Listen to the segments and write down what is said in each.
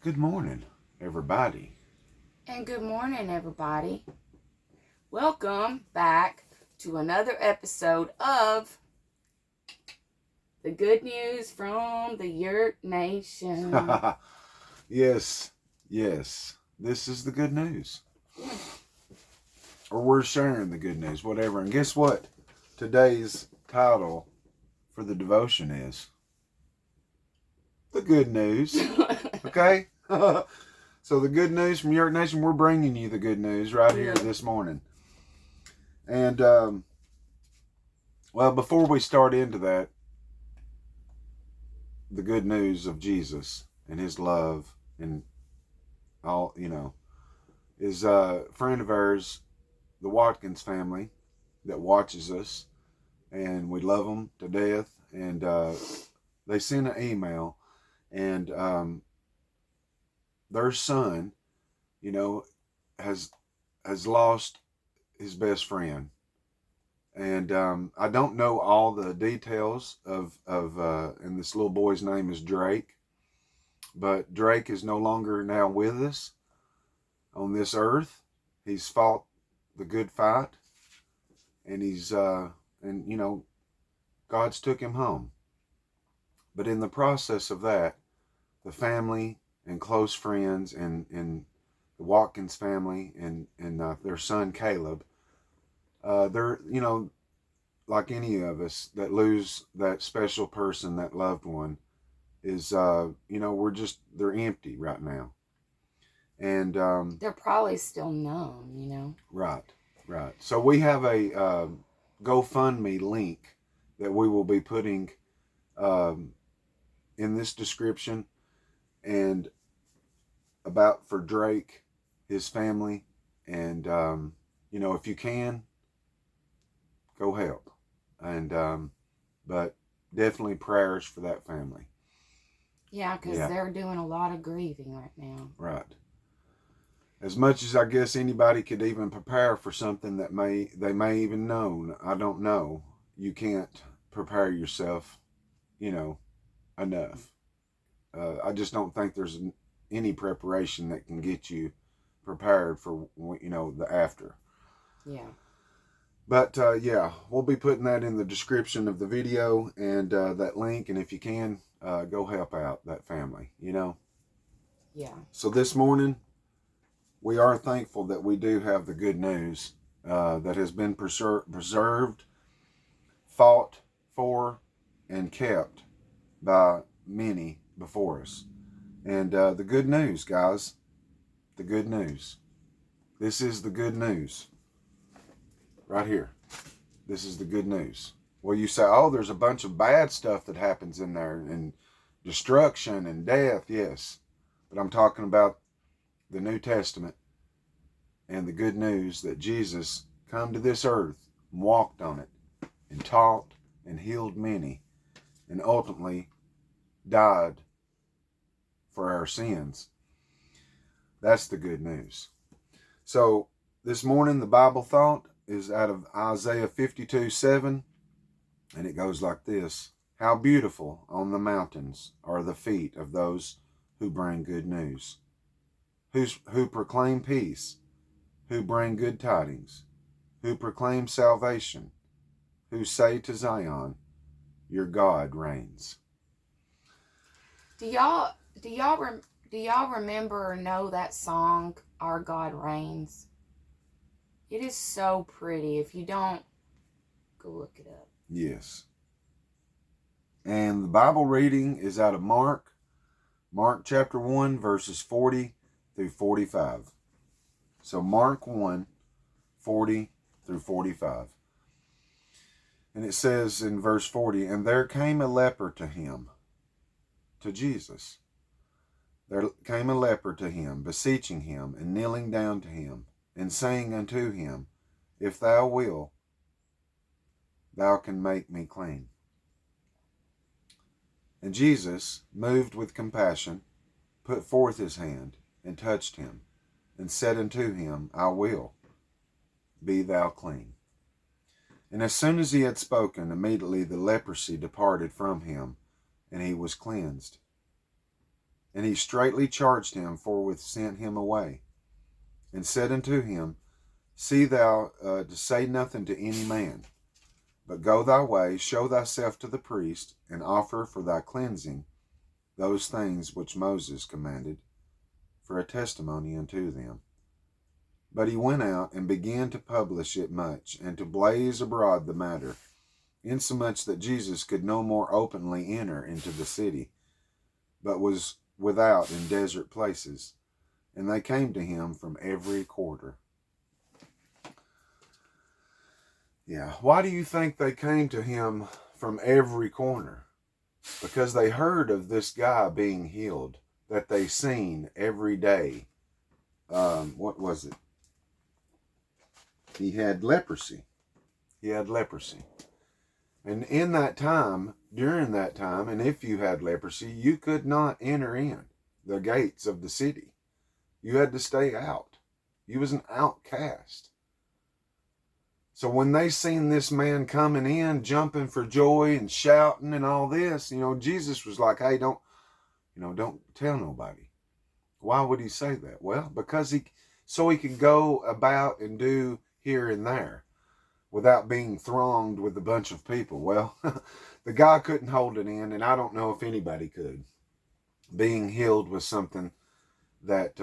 Good morning, everybody. And good morning, everybody. Welcome back to another episode of the good news from the Yurt Nation. yes. This is the good news. Or we're sharing the good news, whatever. And guess what? Today's title for the devotion is the good news. Okay? So the good news from Yurt Nation, we're bringing you the good news right here this morning. And, well, before we start into that, the good news of Jesus and his love and all, is a friend of ours, the Watkins family, that watches us, and we love them to death. And they sent an email, and their son, has lost his best friend. And I don't know all the details of and this little boy's name is Drake, but Drake is no longer now with us on this earth. He's fought the good fight, and he's God's took him home. But in the process of that, the family and close friends and the Watkins family and their son Caleb, they're, like any of us that lose that special person, that loved one, is, they're empty right now. And they're probably still numb, Right. So we have a GoFundMe link that we will be putting in this description, and about for Drake, his family, and if you can, go help. And but definitely prayers for that family. Yeah, because they're doing a lot of grieving right now. Right. As much as I guess anybody could even prepare for something that they may even know, I don't know. You can't prepare yourself, enough. I just don't think there's any preparation that can get you prepared for, the after. Yeah. But we'll be putting that in the description of the video, and that link. And if you can, go help out that family, Yeah. So this morning, we are thankful that we do have the good news that has been preserved, fought for, and kept by many before us. And the good news, guys, the good news. This is the good news. Right here. This is the good news. Well, you say, oh, there's a bunch of bad stuff that happens in there, and destruction and death, yes. But I'm talking about the New Testament and the good news that Jesus come to this earth and walked on it and taught and healed many and ultimately died for our sins. That's the good news. So this morning, the Bible thought is out of Isaiah 52:7, and it goes like this: How beautiful on the mountains are the feet of those who bring good news, who proclaim peace, who bring good tidings, who proclaim salvation, who say to Zion, your God reigns. Do y'all remember or know that song, Our God Reigns? It is so pretty. If you don't, go look it up. Yes. And the Bible reading is out of Mark chapter 1, verses 40 through 45. So Mark 1, 40 through 45. And it says in verse 40, and there came a leper to him, to Jesus. There came a leper to him, beseeching him, and kneeling down to him, and saying unto him, if thou wilt, thou can make me clean. And Jesus, moved with compassion, put forth his hand, and touched him, and said unto him, I will, be thou clean. And as soon as he had spoken, immediately the leprosy departed from him, and he was cleansed. And he straitly charged him forthwith sent him away, and said unto him, See thou to say nothing to any man, but go thy way, show thyself to the priest, and offer for thy cleansing those things which Moses commanded, for a testimony unto them. But he went out and began to publish it much, and to blaze abroad the matter, insomuch that Jesus could no more openly enter into the city, but was without in desert places, and they came to him from every quarter. Yeah, why do you think they came to him from every corner? Because they heard of this guy being healed, that they seen every day. What was it? He had leprosy. He had leprosy. And in that time, during that time, and if you had leprosy, you could not enter in the gates of the city. You had to stay out. You was an outcast. So when they seen this man coming in, jumping for joy and shouting and all this, Jesus was like, hey, don't tell nobody. Why would he say that? Well, because he could go about and do here and there without being thronged with a bunch of people. Well, the guy couldn't hold it in, and I don't know if anybody could. Being healed was something that,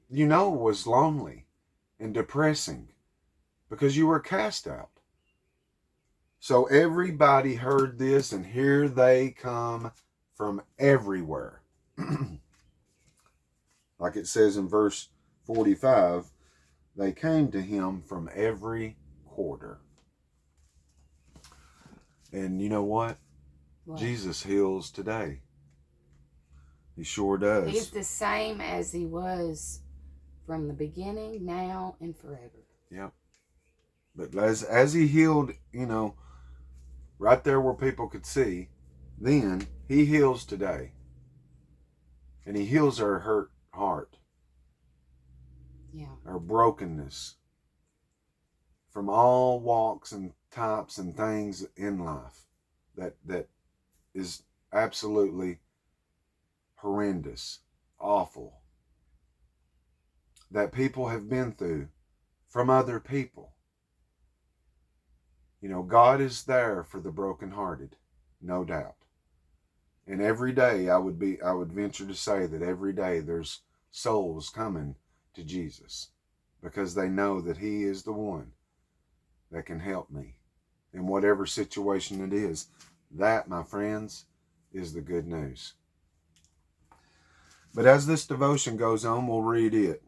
was lonely and depressing because you were cast out. So everybody heard this, and here they come from everywhere. Like it says in verse 45, they came to him from every quarter. And you know what? Jesus heals today. He sure does. He's the same as he was from the beginning, now, and forever. Yep. But as he healed, right there where people could see, then he heals today. And he heals our hurt heart. Yeah. Our brokenness from all walks and types and things in life that is absolutely horrendous, awful, that people have been through from other people. God is there for the brokenhearted, no doubt. And every day I would venture to say that every day there's souls coming to Jesus because they know that he is the one that can help me in whatever situation it is. That, my friends, is the good news. But as this devotion goes on, we'll read it.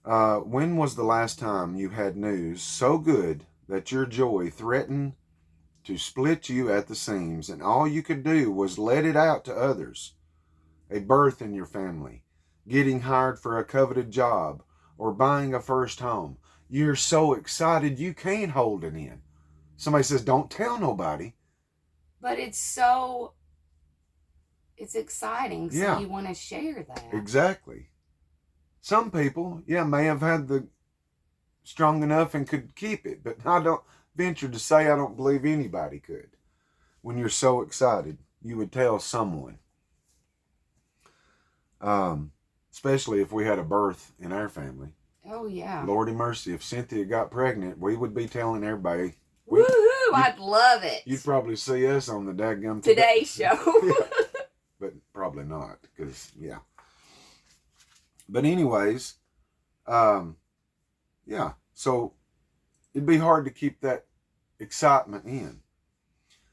When was the last time you had news so good that your joy threatened to split you at the seams, and all you could do was let it out to others? A birth in your family, getting hired for a coveted job, or buying a first home. You're so excited you can't hold it in. Somebody says, don't tell nobody. But it's exciting, so you want to share that. Exactly. Some people, may have had the strong enough and could keep it, but I don't venture to say I don't believe anybody could. When you're so excited, you would tell someone. Especially if we had a birth in our family. Oh, yeah. Lordy mercy, if Cynthia got pregnant, we would be telling everybody. Woohoo! I'd love it. You'd probably see us on the daggum Today Show. But probably not, because, But anyways, so it'd be hard to keep that excitement in.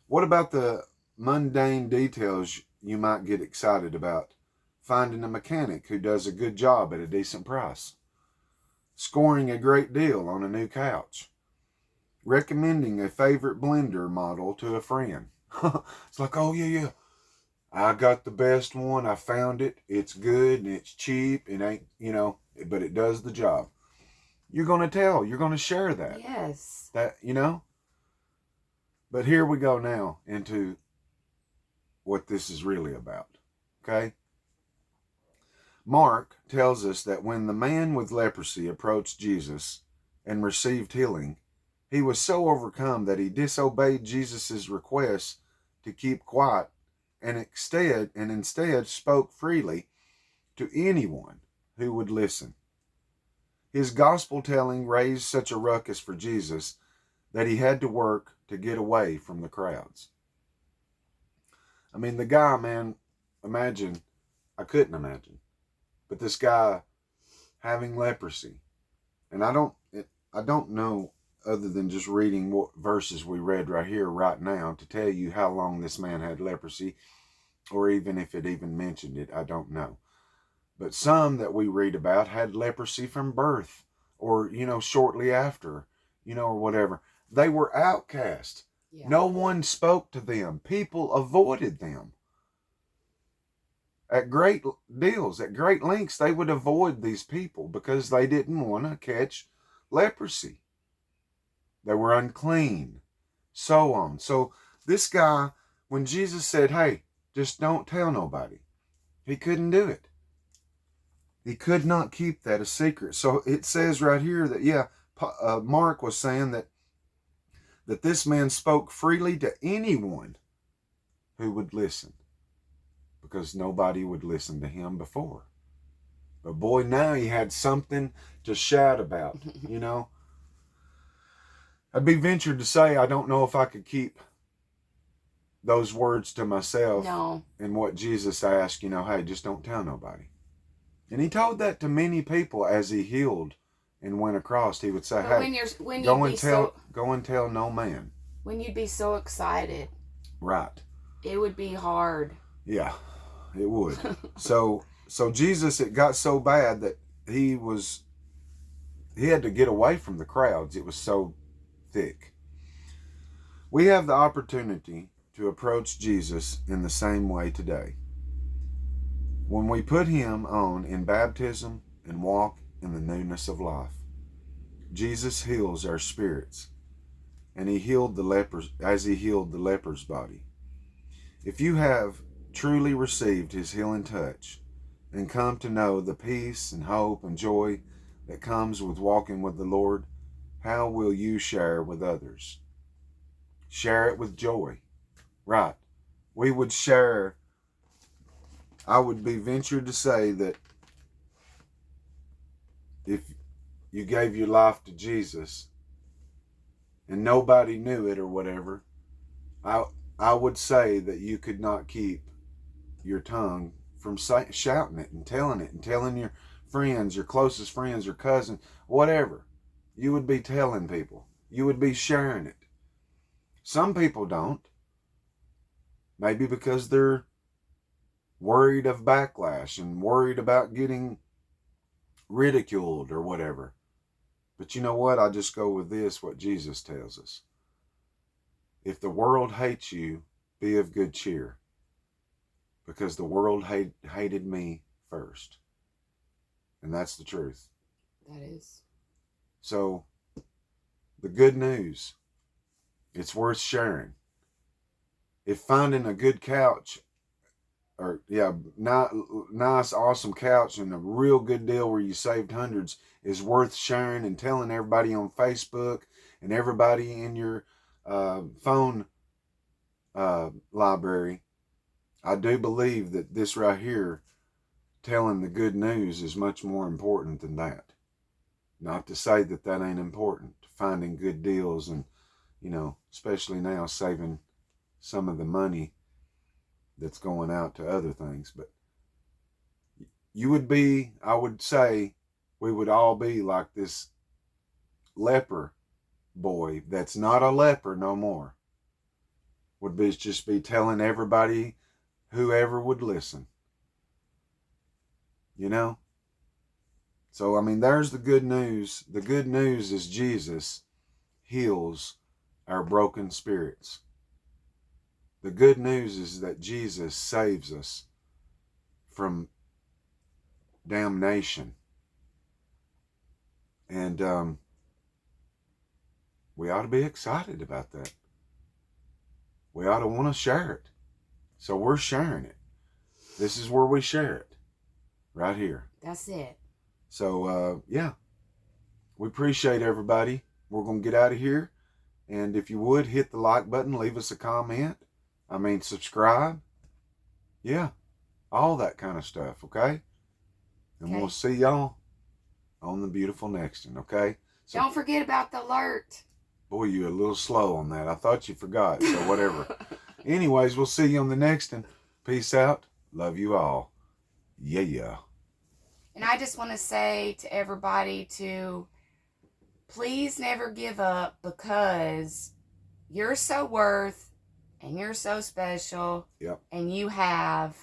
What about the mundane details you might get excited about? Finding a mechanic who does a good job at a decent price. Scoring a great deal on a new couch. Recommending a favorite blender model to a friend. It's like, oh yeah, I got the best one. I found it. It's good and it's cheap. It ain't, but it does the job. You're going to share that. Yes. But here we go now into what this is really about. Okay? Mark tells us that when the man with leprosy approached Jesus and received healing, he was so overcome that he disobeyed Jesus' request to keep quiet and instead spoke freely to anyone who would listen. His gospel telling raised such a ruckus for Jesus that he had to work to get away from the crowds. I mean, the guy, man, I couldn't imagine, but this guy having leprosy, and I don't know, other than just reading what verses we read right here, right now, to tell you how long this man had leprosy, or even if it even mentioned it, I don't know. But some that we read about had leprosy from birth, or, shortly after, or whatever. They were outcast. Yeah. No one spoke to them. People avoided them. At great lengths, they would avoid these people because they didn't want to catch leprosy. They were unclean, so on. So this guy, when Jesus said, hey, just don't tell nobody, he couldn't do it. He could not keep that a secret. So it says right here that, Mark was saying that this man spoke freely to anyone who would listen, because nobody would listen to him before. But boy, now he had something to shout about, I'd be ventured to say I don't know if I could keep those words to myself. No. And what Jesus asked, hey, just don't tell nobody. And he told that to many people as he healed and went across. He would say, go and tell no man. When you'd be so excited. Right. It would be hard. Yeah, it would. So Jesus, it got so bad that he had to get away from the crowds. It was so thick. We have the opportunity to approach Jesus in the same way today. When we put him on in baptism and walk in the newness of life, Jesus heals our spirits, and he healed the lepers as he healed the leper's body. If you have truly received his healing touch and come to know the peace and hope and joy that comes with walking with the Lord, how will you share with others? Share it with joy. Right. We would share. I would be ventured to say that if you gave your life to Jesus and nobody knew it or whatever, I would say that you could not keep your tongue from shouting it and telling your friends, your closest friends, your cousin, whatever. You would be telling people. You would be sharing it. Some people don't. Maybe because they're worried of backlash and worried about getting ridiculed or whatever. But you know what? I just go with this, what Jesus tells us. If the world hates you, be of good cheer, because the world hated me first. And that's the truth. That is. So, the good news, it's worth sharing. If finding a good couch, nice, awesome couch and a real good deal where you saved hundreds is worth sharing and telling everybody on Facebook and everybody in your phone library, I do believe that this right here, telling the good news, is much more important than that. Not to say that ain't important, finding good deals and, especially now saving some of the money that's going out to other things. But I would say we would all be like this leper boy that's not a leper no more. Would just be telling everybody, whoever would listen. So, there's the good news. The good news is Jesus heals our broken spirits. The good news is that Jesus saves us from damnation. And we ought to be excited about that. We ought to want to share it. So we're sharing it. This is where we share it. Right here. That's it. So, we appreciate everybody. We're going to get out of here. And if you would, hit the like button, leave us a comment. Subscribe. Yeah, all that kind of stuff, okay? And Okay. we'll see y'all on the beautiful next one, okay? So, don't forget about the alert. Boy, you're a little slow on that. I thought you forgot, so whatever. Anyways, we'll see you on the next one. Peace out. Love you all. Yeah. And I just want to say to everybody to please never give up, because you're so worth and you're so special. Yep. And you have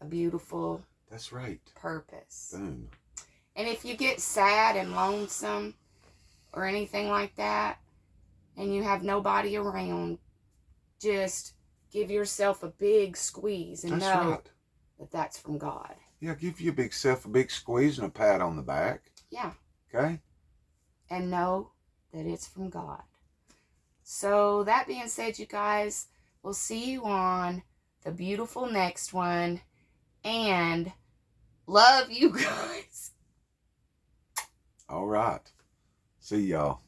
a beautiful That's right. purpose. Boom. And if you get sad and lonesome or anything like that, and you have nobody around, just give yourself a big squeeze and know that that's from God. Yeah, give yourself a big squeeze and a pat on the back. Yeah. Okay? And know that it's from God. So that being said, you guys, we'll see you on the beautiful next one. And love you guys. All right. See y'all.